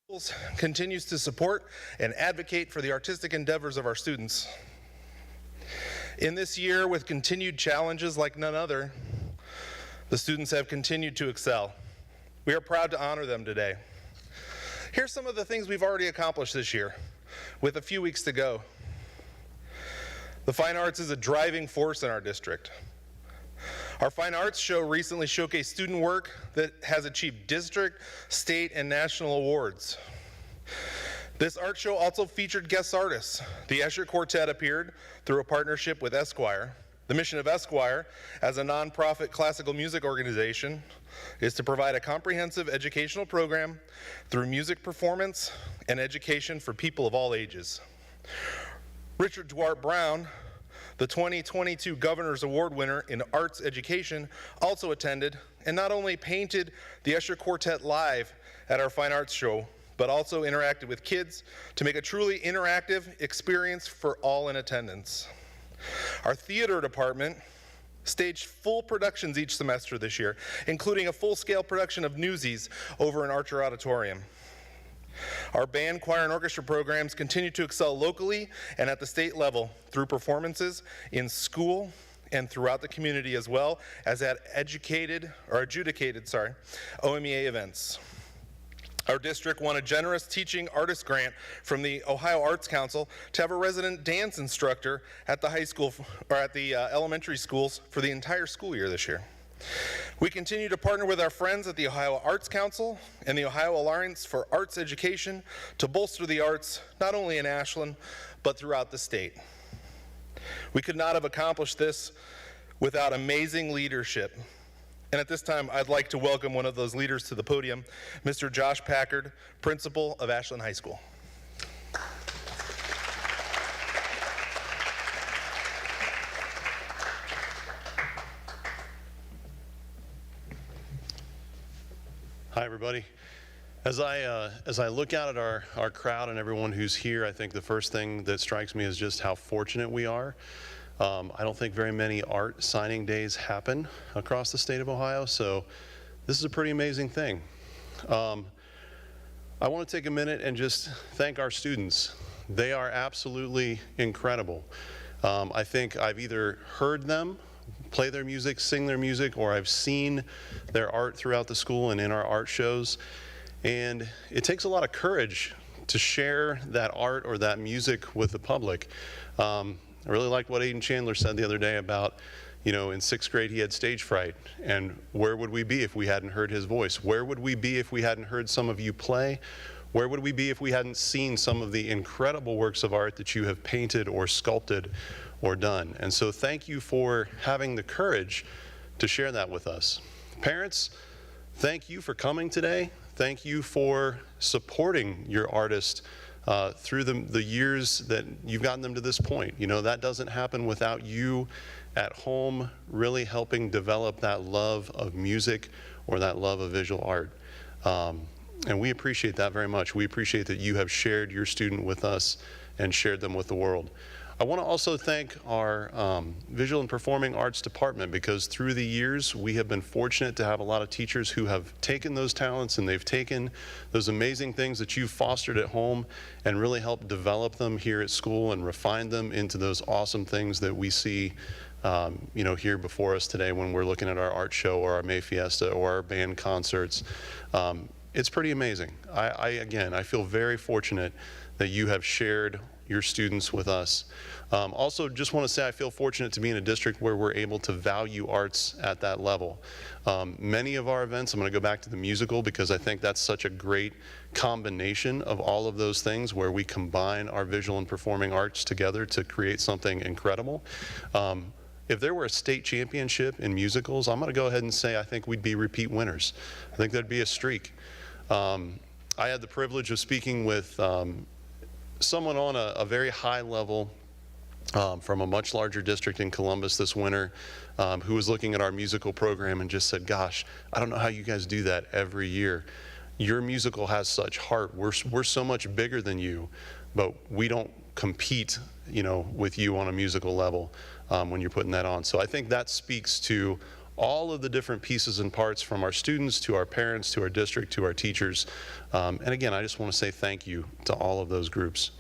Schools continues to support and advocate for the artistic endeavors of our students. In this year, with continued challenges like none other, the students have continued to excel. We are proud to honor them today. Here's some of the things we've already accomplished this year, with a few weeks to go. The fine arts is a driving force in our district. Our fine arts show recently showcased student work that has achieved district, state, and national awards. This art show also featured guest artists. The Escher Quartet appeared through a partnership with Esquire. The mission of Esquire, as a nonprofit classical music organization, is to provide a comprehensive educational program through music performance and education for people of all ages. Richard Duarte Brown, the 2022 Governor's Award winner in Arts Education, also attended and not only painted the Escher Quartet live at our Fine Arts Show, but also interacted with kids to make a truly interactive experience for all in attendance. Our theater department staged full productions each semester this year, including a full-scale production of Newsies over in Archer Auditorium. Our band, choir, and orchestra programs continue to excel locally and at the state level through performances in school and throughout the community, as well as at adjudicated OMEA events. Our district won a generous teaching artist grant from the Ohio Arts Council to have a resident dance instructor at the high school or at the elementary schools for the entire school year this year. We continue to partner with our friends at the Ohio Arts Council and the Ohio Alliance for Arts Education to bolster the arts, not only in Ashland, but throughout the state. We could not have accomplished this without amazing leadership. And at this time, I'd like to welcome one of those leaders to the podium, Mr. Josh Packard, principal of Ashland High School. Hi, everybody. As I look out at our crowd and everyone who's here, I think the first thing that strikes me is just how fortunate we are. I don't think very many art signing days happen across the state of Ohio, so this is a pretty amazing thing. I want to take a minute and just thank our students. They are absolutely incredible. I think I've either heard them play their music, sing their music, or I've seen their art throughout the school and in our art shows. And it takes a lot of courage to share that art or that music with the public. I really liked what Aiden Chandler said the other day about, you know, in 6th grade he had stage fright, and where would we be if we hadn't heard his voice? Where would we be if we hadn't heard some of you play? Where would we be if we hadn't seen some of the incredible works of art that you have painted or sculpted or done? And so thank you for having the courage to share that with us. Parents, thank you for coming today. Thank you for supporting your artist through the years that you've gotten them to this point. You know, that doesn't happen without you at home really helping develop that love of music or that love of visual art. And we appreciate that very much. We appreciate that you have shared your student with us and shared them with the world. I want to also thank our Visual and Performing Arts Department, because through the years we have been fortunate to have a lot of teachers who have taken those talents and they've taken those amazing things that you've fostered at home and really helped develop them here at school and refine them into those awesome things that we see you know, here before us today when we're looking at our art show or our May Fiesta or our band concerts. It's pretty amazing. Again, I feel very fortunate that you have shared your students with us. Also, just want to say I feel fortunate to be in a district where we're able to value arts at that level. Many of our events, I'm going to go back to the musical because I think that's such a great combination of all of those things where we combine our visual and performing arts together to create something incredible. If there were a state championship in musicals, I'm going to go ahead and say I think we'd be repeat winners. I think there'd be a streak. I had the privilege of speaking with someone on a very high level from a much larger district in Columbus this winter who was looking at our musical program and just said, gosh, I don't know how you guys do that every year. Your musical has such heart. We're so much bigger than you, but we don't compete, you know, with you on a musical level when you're putting that on. So I think that speaks to all of the different pieces and parts, from our students to our parents to our district to our teachers. And again, I just want to say thank you to all of those groups.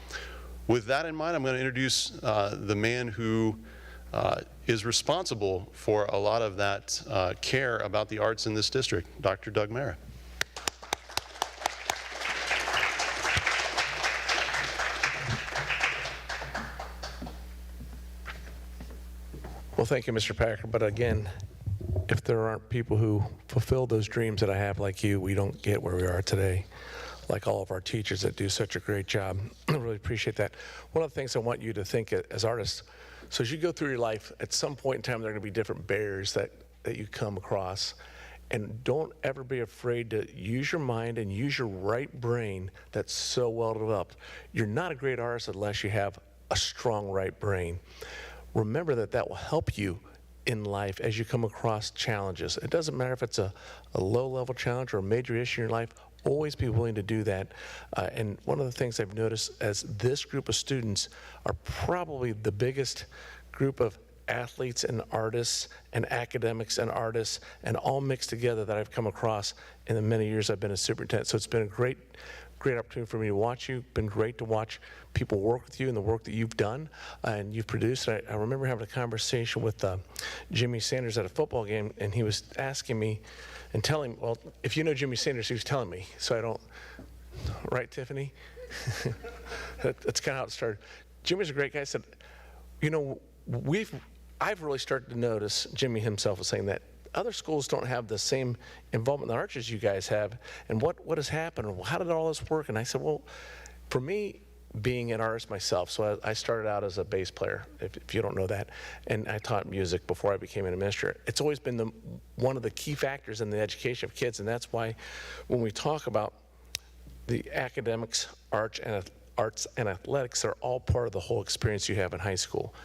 With that in mind, I'm going to introduce the man who is responsible for a lot of that care about the arts in this district, Dr. Doug Mara. Well, thank you, Mr. Packer. But again, if there aren't people who fulfill those dreams that I have like you, we don't get where we are today, like all of our teachers that do such a great job. I really appreciate that. One of the things I want you to think as artists, so as you go through your life, at some point in time, there are going to be different barriers that you come across. And don't ever be afraid to use your mind and use your right brain that's so well developed. You're not a great artist unless you have a strong right brain. Remember that will help you in life as you come across challenges. It doesn't matter if it's a low-level challenge or a major issue in your life, always be willing to do that. And one of the things I've noticed as this group of students are probably the biggest group of athletes and artists and academics and artists and all mixed together that I've come across in the many years I've been a superintendent. So it's been a great opportunity for me to watch you. Been great to watch people work with you and the work that you've done and you've produced. I remember having a conversation with Jimmy Sanders at a football game, and he was asking me and telling, well, if you know Jimmy Sanders, he was telling me, so I don't, right, Tiffany? That's kind of how it started. Jimmy's a great guy. I said, you know, I've really started to notice, Jimmy himself was saying that, other schools don't have the same involvement in the arts as you guys have, and what has happened, or how did all this work? And I said, well, for me, being an artist myself, so I started out as a bass player, if you don't know that, and I taught music before I became an administrator. It's always been one of the key factors in the education of kids, and that's why when we talk about the academics, arts, and athletics, they're all part of the whole experience you have in high school.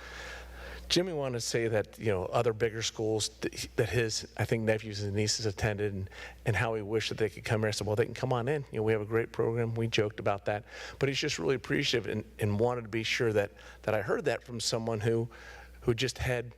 Jimmy wanted to say that, you know, other bigger schools that his, I think, nephews and nieces attended, and how he wished that they could come here. I said, well, they can come on in. You know, we have a great program. We joked about that. But he's just really appreciative and wanted to be sure that I heard that from someone who just had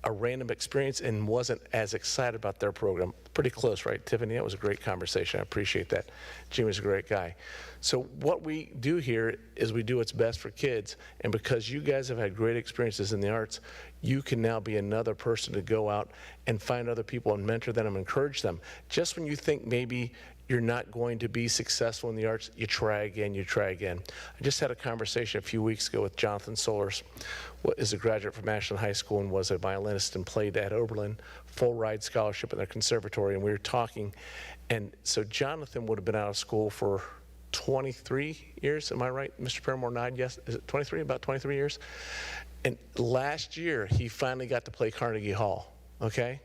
a random experience and wasn't as excited about their program. Pretty close, right, Tiffany? That was a great conversation. I appreciate that. Jimmy's a great guy. So what we do here is we do what's best for kids, and because you guys have had great experiences in the arts, you can now be another person to go out and find other people and mentor them and encourage them. Just when you think maybe you're not going to be successful in the arts, you try again, you try again. I just had a conversation a few weeks ago with Jonathan Solers, who is a graduate from Ashland High School and was a violinist and played at Oberlin, full ride scholarship in their conservatory, and we were talking. And so Jonathan would have been out of school for 23 years, am I right? Mr. Paramore nodded, yes, is it 23, about 23 years? And last year, he finally got to play Carnegie Hall, okay?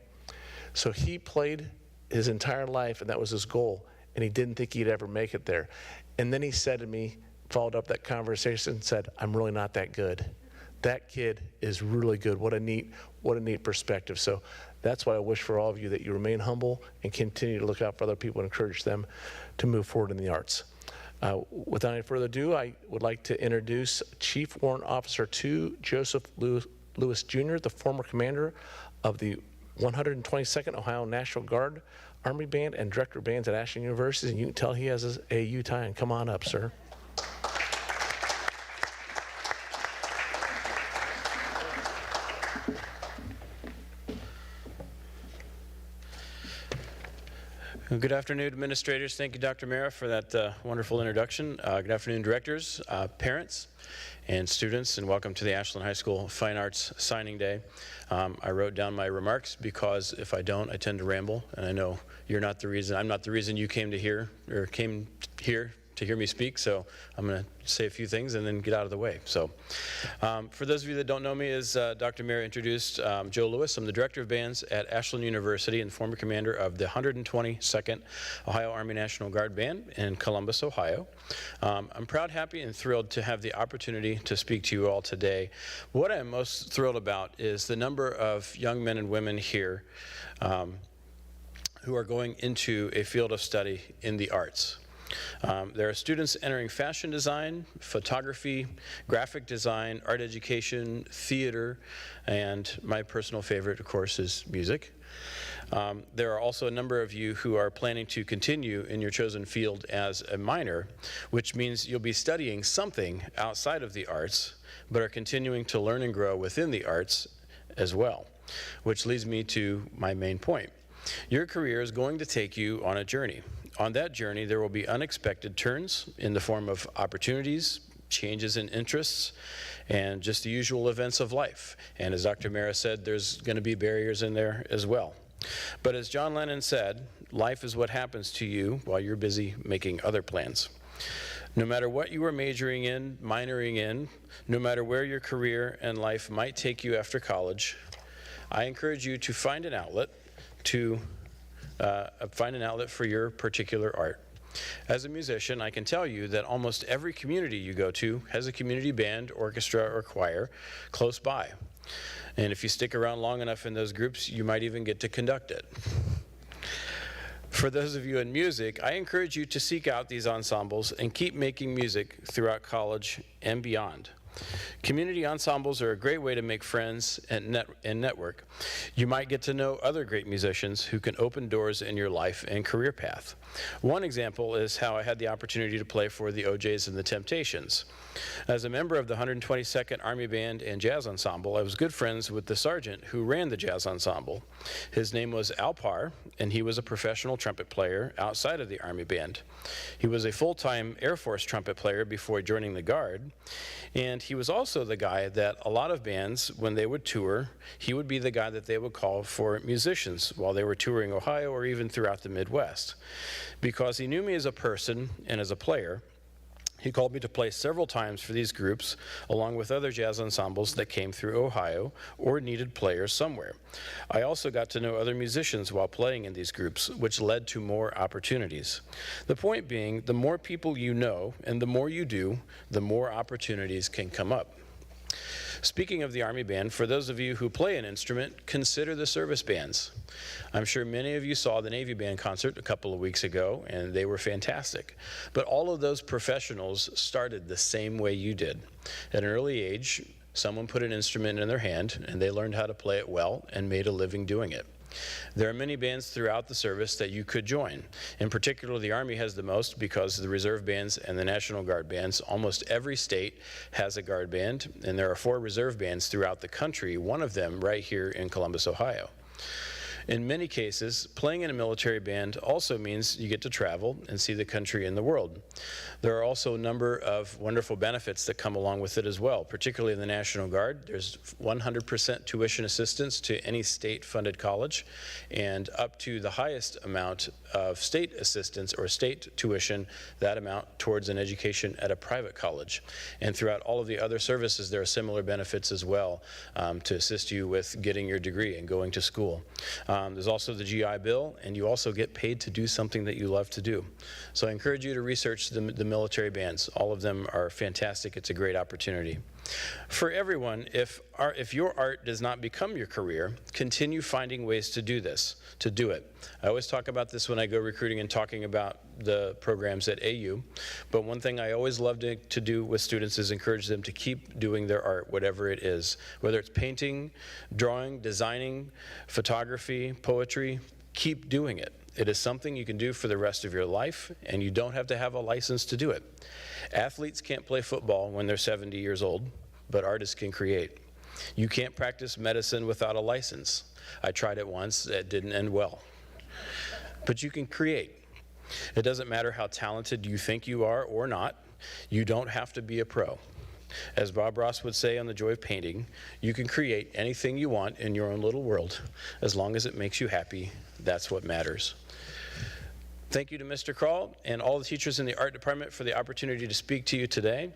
So he played his entire life, and that was his goal, and he didn't think he'd ever make it there. And then he said to me, followed up that conversation and said, I'm really not that good. That kid is really good. What a neat perspective. So that's why I wish for all of you that you remain humble and continue to look out for other people and encourage them to move forward in the arts. Without any further ado, I would like to introduce Chief Warrant Officer 2, Joseph Lewis Jr., the former commander of the 122nd Ohio National Guard Army Band and Director of Bands at Ashland University, and you can tell he has a U tie, and come on up, sir. Well, good afternoon, administrators. Thank you, Dr. Mara, for that wonderful introduction. Good afternoon, directors, parents, and students, and welcome to the Ashland High School Fine Arts Signing Day. I wrote down my remarks because if I don't, I tend to ramble, and I know you're not the reason. I'm not the reason you came here to hear me speak, so I'm going to say a few things and then get out of the way. So for those of you that don't know me, as Dr. Mara introduced, Joe Lewis. I'm the Director of Bands at Ashland University and former commander of the 122nd Ohio Army National Guard Band in Columbus, Ohio. I'm proud, happy, and thrilled to have the opportunity to speak to you all today. What I'm most thrilled about is the number of young men and women here who are going into a field of study in the arts. There are students entering fashion design, photography, graphic design, art education, theater, and my personal favorite, of course, is music. There are also a number of you who are planning to continue in your chosen field as a minor, which means you'll be studying something outside of the arts, but are continuing to learn and grow within the arts as well, which leads me to my main point. Your career is going to take you on a journey. On that journey, there will be unexpected turns in the form of opportunities, changes in interests, and just the usual events of life. And as Dr. Mara said, there's going to be barriers in there as well. But as John Lennon said, life is what happens to you while you're busy making other plans. No matter what you are majoring in, minoring in, no matter where your career and life might take you after college, I encourage you to find an outlet for your particular art. As a musician, I can tell you that almost every community you go to has a community band, orchestra, or choir close by. And if you stick around long enough in those groups, you might even get to conduct it. For those of you in music, I encourage you to seek out these ensembles and keep making music throughout college and beyond. Community ensembles are a great way to make friends and network. You might get to know other great musicians who can open doors in your life and career path. One example is how I had the opportunity to play for the OJs and the Temptations. As a member of the 122nd Army Band and Jazz Ensemble, I was good friends with the sergeant who ran the jazz ensemble. His name was Al Parr, and he was a professional trumpet player outside of the Army Band. He was a full-time Air Force trumpet player before joining the Guard, and he was also the guy that a lot of bands, when they would tour, he would be the guy that they would call for musicians while they were touring Ohio or even throughout the Midwest. Because he knew me as a person and as a player, he called me to play several times for these groups, along with other jazz ensembles that came through Ohio or needed players somewhere. I also got to know other musicians while playing in these groups, which led to more opportunities. The point being, the more people you know and the more you do, the more opportunities can come up. Speaking of the Army Band, for those of you who play an instrument, consider the service bands. I'm sure many of you saw the Navy Band concert a couple of weeks ago, and they were fantastic. But all of those professionals started the same way you did. At an early age, someone put an instrument in their hand, and they learned how to play it well and made a living doing it. There are many bands throughout the service that you could join. In particular, the Army has the most because the reserve bands and the National Guard bands, almost every state has a Guard band, and there are 4 reserve bands throughout the country, one of them right here in Columbus, Ohio. In many cases, playing in a military band also means you get to travel and see the country and the world. There are also a number of wonderful benefits that come along with it as well, particularly in the National Guard. There's 100% tuition assistance to any state-funded college, and up to the highest amount of state assistance or state tuition, that amount towards an education at a private college. And throughout all of the other services, there are similar benefits as well to assist you with getting your degree and going to school. There's also the GI Bill, and you also get paid to do something that you love to do. So I encourage you to research the military bands. All of them are fantastic. It's a great opportunity. For everyone, if your art does not become your career, continue finding ways to do it. I always talk about this when I go recruiting and talking about the programs at AU, but one thing I always love to do with students is encourage them to keep doing their art, whatever it is, whether it's painting, drawing, designing, photography, poetry, keep doing it. It is something you can do for the rest of your life, and you don't have to have a license to do it. Athletes can't play football when they're 70 years old, but artists can create. You can't practice medicine without a license. I tried it once, it didn't end well. But you can create. It doesn't matter how talented you think you are or not, you don't have to be a pro. As Bob Ross would say on The Joy of Painting, you can create anything you want in your own little world. As long as it makes you happy, that's what matters. Thank you to Mr. Kroll and all the teachers in the art department for the opportunity to speak to you today.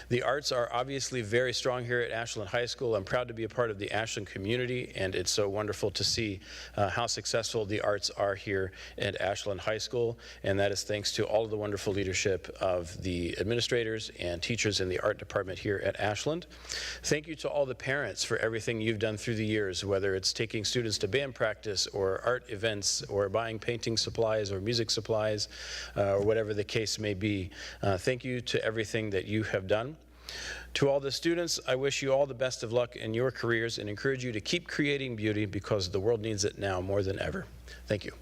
The arts are obviously very strong here at Ashland High School. I'm proud to be a part of the Ashland community, and it's so wonderful to see how successful the arts are here at Ashland High School, and that is thanks to all of the wonderful leadership of the administrators and teachers in the art department here at Ashland. Thank you to all the parents for everything you've done through the years, whether it's taking students to band practice or art events or buying painting supplies or music supplies or whatever the case may be. Thank you to everything that you have done. To all the students, I wish you all the best of luck in your careers and encourage you to keep creating beauty because the world needs it now more than ever. Thank you.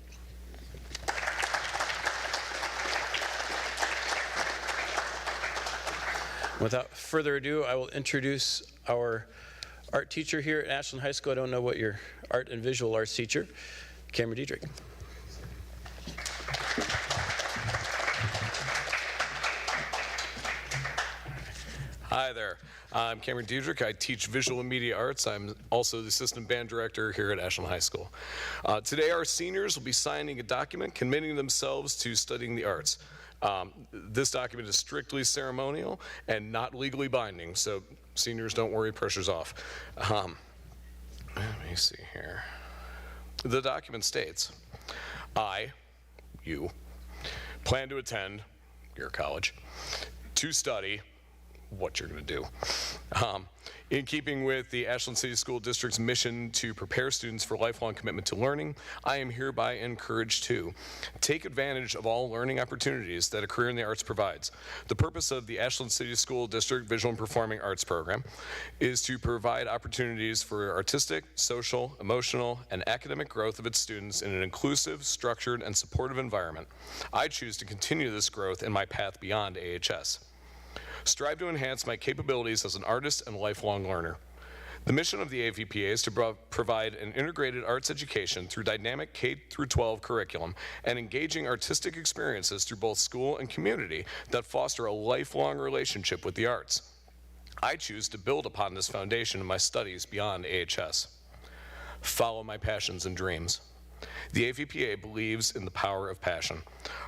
Without further ado, I will introduce our art teacher here at Ashland High School. I don't know what your art and visual arts teacher, Cameron Diedrich. Hi there. I'm Cameron Diedrich. I teach visual and media arts. I'm also the assistant band director here at Ashland High School. Today our seniors will be signing a document committing themselves to studying the arts. This document is strictly ceremonial and not legally binding, so seniors, don't worry, pressure's off. Let me see here. The document states, you, plan to attend your college to study what you're going to do. In keeping with the Ashland City School District's mission to prepare students for lifelong commitment to learning, I am hereby encouraged to take advantage of all learning opportunities that a career in the arts provides. The purpose of the Ashland City School District Visual and Performing Arts Program is to provide opportunities for artistic, social, emotional, and academic growth of its students in an inclusive, structured, and supportive environment. I choose to continue this growth in my path beyond AHS. Strive to enhance my capabilities as an artist and lifelong learner. The mission of the AVPA is to provide an integrated arts education through dynamic K-12 curriculum and engaging artistic experiences through both school and community that foster a lifelong relationship with the arts. I choose to build upon this foundation in my studies beyond AHS. Follow my passions and dreams. The AVPA believes in the power of passion.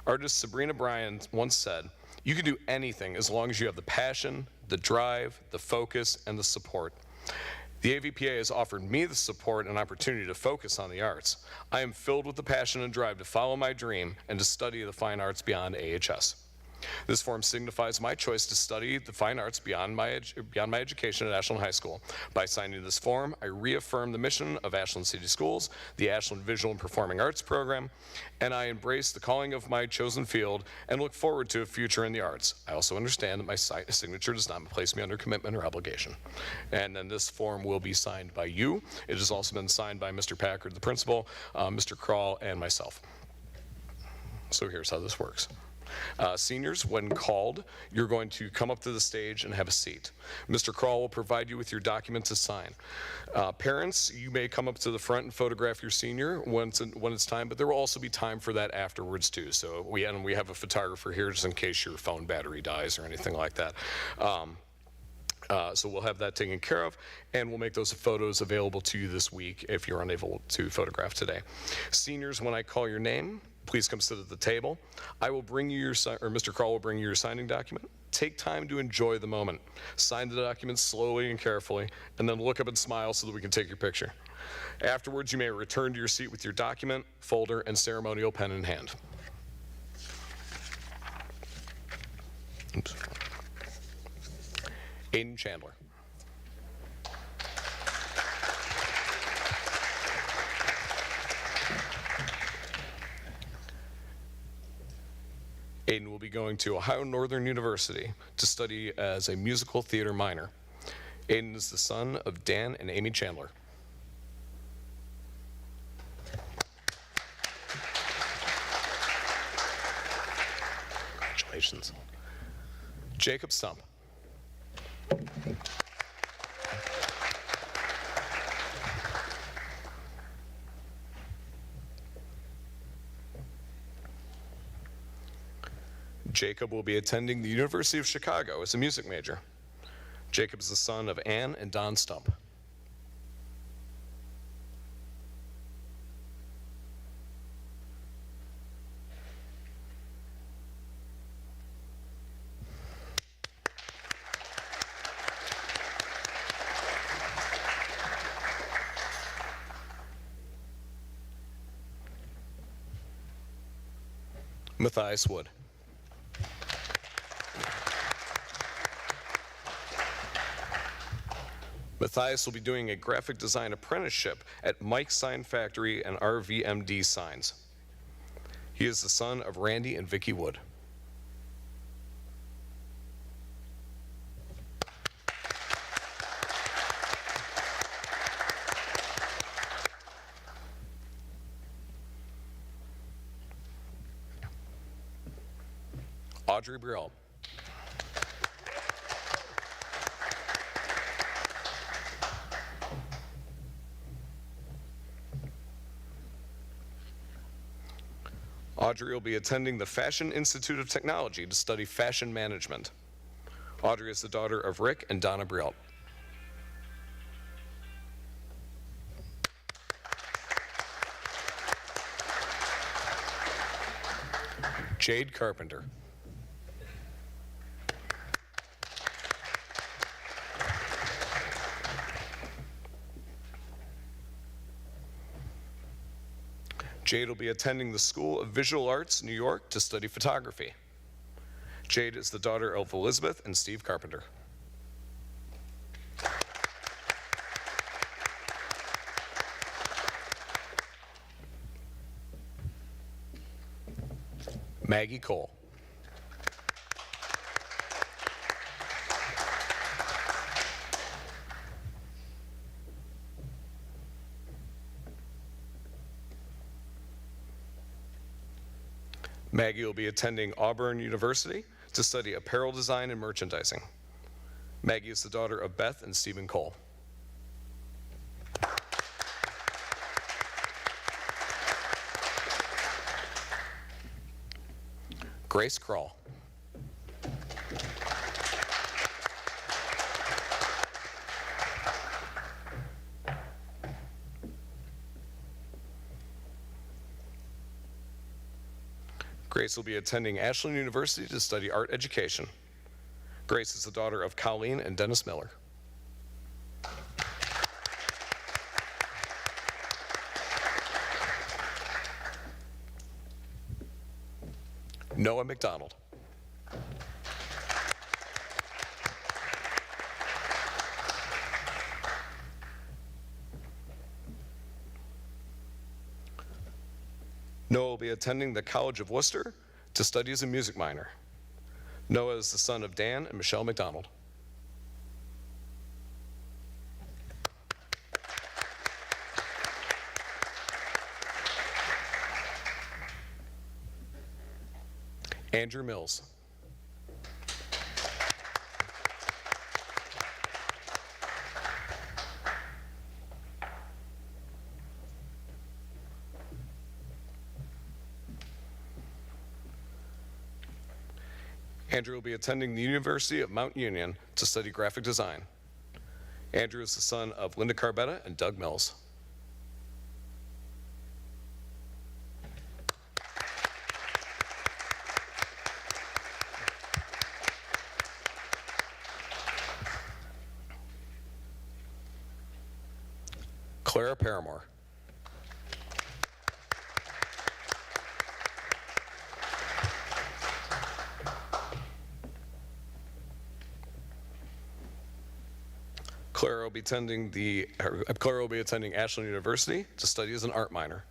Artist Sabrina Bryan once said, "You can do anything as long as you have the passion, the drive, the focus, and the support." The AVPA has offered me the support and opportunity to focus on the arts. I am filled with the passion and drive to follow my dream and to study the fine arts beyond AHS. This form signifies my choice to study the fine arts beyond my education at Ashland High School. By signing this form, I reaffirm the mission of Ashland City Schools, the Ashland Visual and Performing Arts Program, and I embrace the calling of my chosen field and look forward to a future in the arts. I also understand that my signature does not place me under commitment or obligation. And then this form will be signed by you. It has also been signed by Mr. Packard, the principal, Mr. Kroll, and myself. So here's how this works. Seniors, when called, you're going to come up to the stage and have a seat. Mr. Kroll will provide you with your document to sign. Parents, you may come up to the front and photograph your senior when it's time, but there will also be time for that afterwards too. So we have a photographer here just in case your phone battery dies or anything like that. So we'll have that taken care of, and we'll make those photos available to you this week if you're unable to photograph today. Seniors, when I call your name, please come sit at the table. I will bring you Mr. Kroll will bring you your signing document. Take time to enjoy the moment. Sign the document slowly and carefully, and then look up and smile so that we can take your picture. Afterwards, you may return to your seat with your document, folder, and ceremonial pen in hand. Oops. Aiden Chandler. Aiden will be going to Ohio Northern University to study as a musical theater minor. Aiden is the son of Dan and Amy Chandler. Congratulations. Jacob Stump. Jacob will be attending the University of Chicago as a music major. Jacob is the son of Ann and Don Stump. Matthias Wood. Matthias will be doing a graphic design apprenticeship at Mike's Sign Factory and RVMD Signs. He is the son of Randy and Vicki Wood. Audrey Brielle. Audrey will be attending the Fashion Institute of Technology to study fashion management. Audrey is the daughter of Rick and Donna Brielle. Jade Carpenter. Jade will be attending the School of Visual Arts, New York, to study photography. Jade is the daughter of Elizabeth and Steve Carpenter. Maggie Cole. Maggie will be attending Auburn University to study apparel design and merchandising. Maggie is the daughter of Beth and Stephen Cole. Grace Krall. Grace will be attending Ashland University to study art education. Grace is the daughter of Colleen and Dennis Miller. Noah McDonald. Noah will be attending the College of Worcester to study as a music minor. Noah is the son of Dan and Michelle McDonald. Andrew Mills. Andrew will be attending the University of Mount Union to study graphic design. Andrew is the son of Linda Carbetta and Doug Mills. Clara Paramore. Clara will be attending Ashland University to study as an art minor.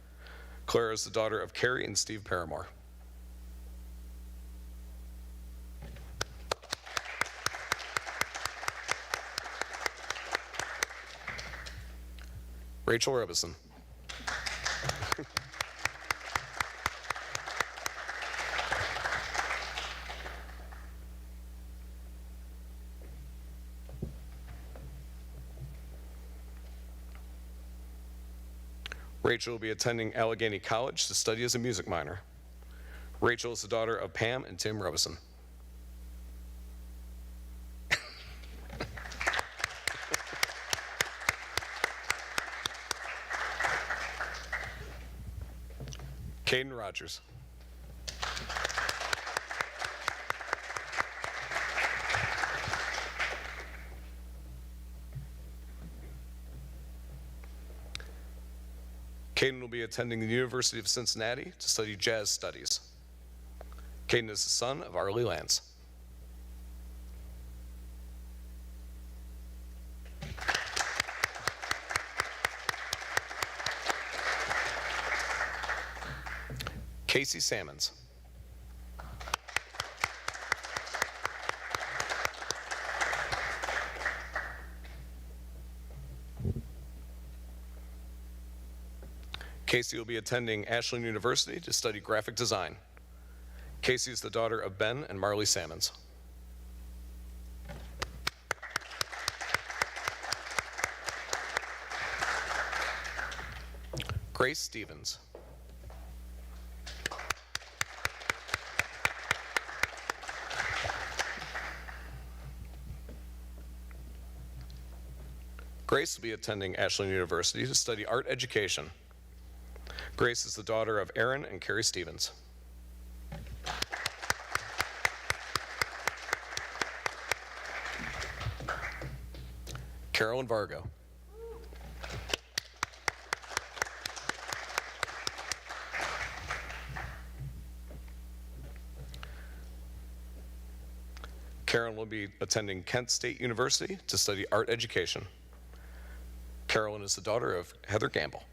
Clara is the daughter of Carrie and Steve Paramore. Rachel Robison. Rachel will be attending Allegheny College to study as a music minor. Rachel is the daughter of Pam and Tim Robison. Caden Rogers. Caden will be attending the University of Cincinnati to study jazz studies. Caden is the son of Arlie Lance. Casey Sammons. Casey will be attending Ashland University to study graphic design. Casey is the daughter of Ben and Marley Salmons. Grace Stevens. Grace will be attending Ashland University to study art education. Grace is the daughter of Aaron and Carrie Stevens. Carolyn Vargo. Carolyn will be attending Kent State University to study art education. Carolyn is the daughter of Heather Gamble.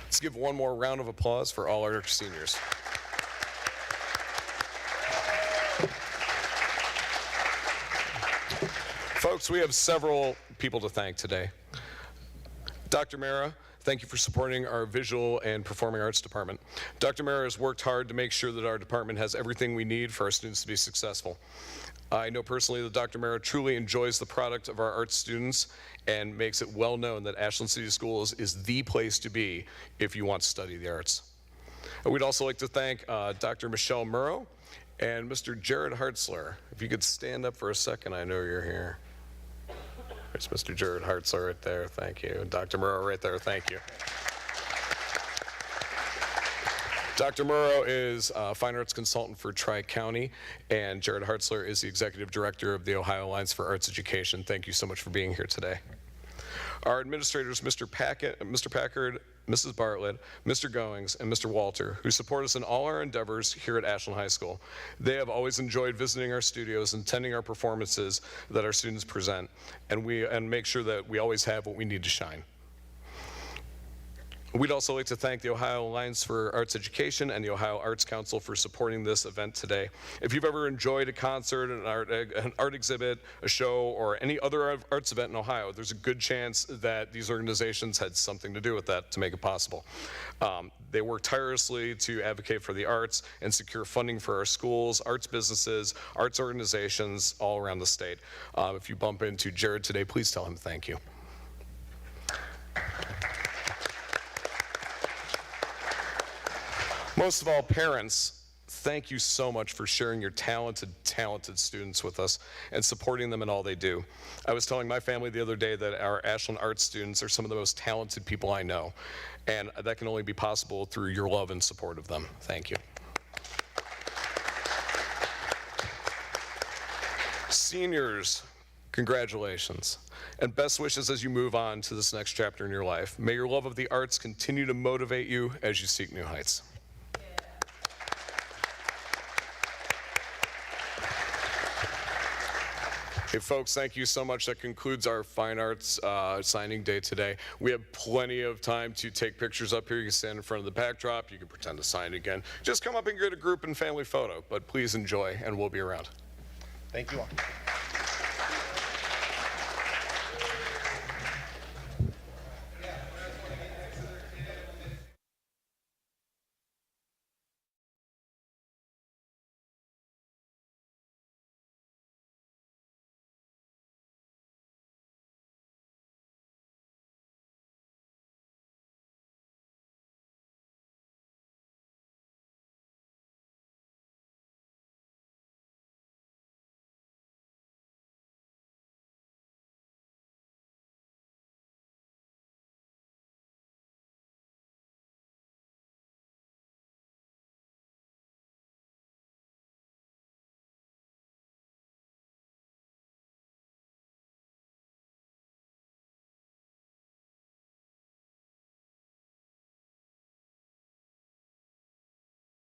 Let's give one more round of applause for all our seniors. Folks, we have several people to thank today. Dr. Mara, thank you for supporting our visual and performing arts department. Dr. Mara has worked hard to make sure that our department has everything we need for our students to be successful. I know personally that Dr. Mara truly enjoys the product of our arts students and makes it well known that Ashland City Schools is the place to be if you want to study the arts. We'd also like to thank Dr. Michelle Murrow and Mr. Jared Hartzler. If you could stand up for a second, I know you're here. There's Mr. Jared Hartzler right there, thank you. Dr. Murrow right there, thank you. Dr. Murrow is a fine arts consultant for Tri-County, and Jared Hartzler is the executive director of the Ohio Alliance for Arts Education. Thank you so much for being here today. Our administrators, Mr. Packard, Mrs. Bartlett, Mr. Goings, and Mr. Walter, who support us in all our endeavors here at Ashland High School. They have always enjoyed visiting our studios and attending our performances that our students present, and make sure that we always have what we need to shine. We'd also like to thank the Ohio Alliance for Arts Education and the Ohio Arts Council for supporting this event today. If you've ever enjoyed a concert, an art exhibit, a show, or any other arts event in Ohio, there's a good chance that these organizations had something to do with that to make it possible. They work tirelessly to advocate for the arts and secure funding for our schools, arts businesses, arts organizations all around the state. If you bump into Jared today, please tell him thank you. Most of all, parents, thank you so much for sharing your talented students with us and supporting them in all they do. I was telling my family the other day that our Ashland Arts students are some of the most talented people I know, and that can only be possible through your love and support of them. Thank you. Seniors, congratulations, and best wishes as you move on to this next chapter in your life. May your love of the arts continue to motivate you as you seek new heights. Hey folks, thank you so much. That concludes our Fine Arts signing day today. We have plenty of time to take pictures up here. You can stand in front of the backdrop. You can pretend to sign again. Just come up and get a group and family photo, but please enjoy, and we'll be around. Thank you all.